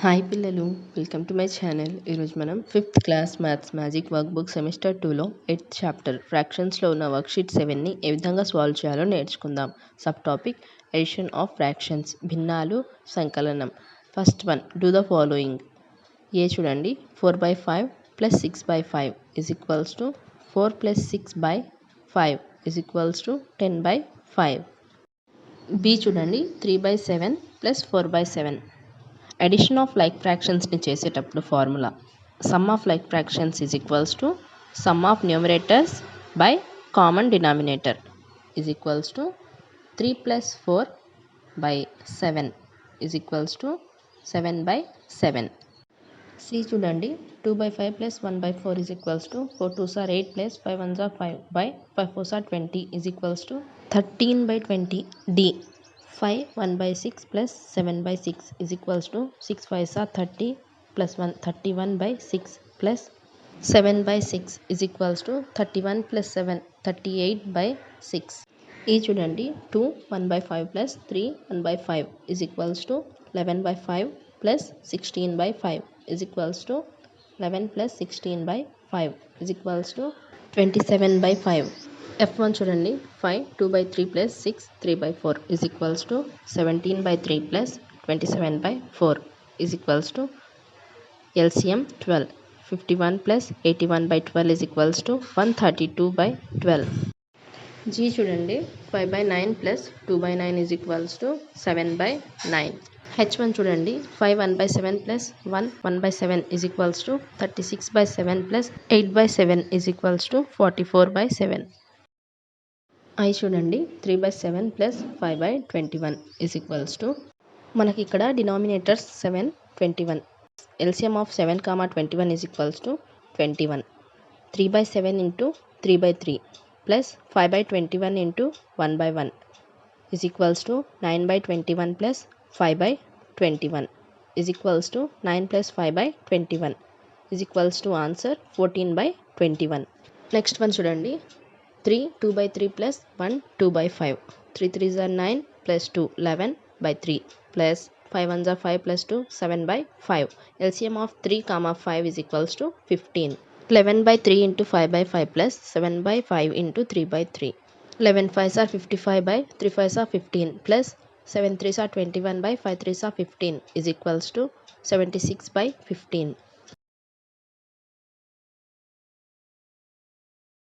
Hi పిల్లలు, welcome to my channel. ఈరోజు మనం 5th class maths magic work book semester 2లో 8th చాప్టర్ ఫ్రాక్షన్స్లో ఉన్న వర్క్షీట్ 7ని ఏ విధంగా సాల్వ్ చేయాలో నేర్చుకుందాం. Sub topic addition of fractions, భిన్నాలు, సంకలనం. First one, do the following. A చూడండి, 4/5 plus 6/5 is equals to 4 plus 6/5 is equals to 10/5. B చూడండి, 3/7 plus 4/7. Addition of like ఫ్రాక్షన్స్ని చేసేటప్పుడు formula sum of like fractions is equals to sum of numerators by common denominator is equals to 3 plus 4/7 is equals to 7/7. C చూడండి, 2/5 plus 1/4 is equals to 4 2s are 8 plus 5 1s are 5 by 5 4s are 20 is equals to 13/20. డి 5 1/6 plus 7/6 is equals to 6 5s are 30 plus 1 31/6 plus 7/6 is equals to 31 plus 7 38/6. ఈ చూడండి, 2 1/5 plus 3 1/5 is equals to 11/5 plus 16/5 is equals to 11 plus 16/5 is equals to 27/5. F1 చూడండి, 5 2/3 plus 6 3/4 is equals to 17/3 plus 27/4 is equals to LCM 12. 51 plus 81/12 is equals to 132/12. G చూడండి, 5/9 plus 2/9 is equals to 7/9. H1 చూడండి, 5 1/7 plus 1 1/7 is equals to 36/7 plus 8/7 is equals to 44/7. I చూడండి, 3/7 plus 5/21 is equals to, మనకి ఇక్కడ denominators 7 21. LCM of 7, 21 is equals to 21. 3/7 into 3/3 plus 5/21 into 1/1 is equals to 9/21 plus 5/21 is equals to 9 plus 5/21 is equals to answer 14/21. Next one చూడండి, 3 2/3 plus 1 2/5. 3 3s are 9 plus 2 11/3 plus 5 1s are 5 plus 2 7/5. LCM of 3, 5 is equals to 15. 11/3 into 5/5 plus 7/5 into 3/3. 11 5s are 55/3 5s are 15 plus 7 3s are 21/5 3s are 15 is equals to 76/15.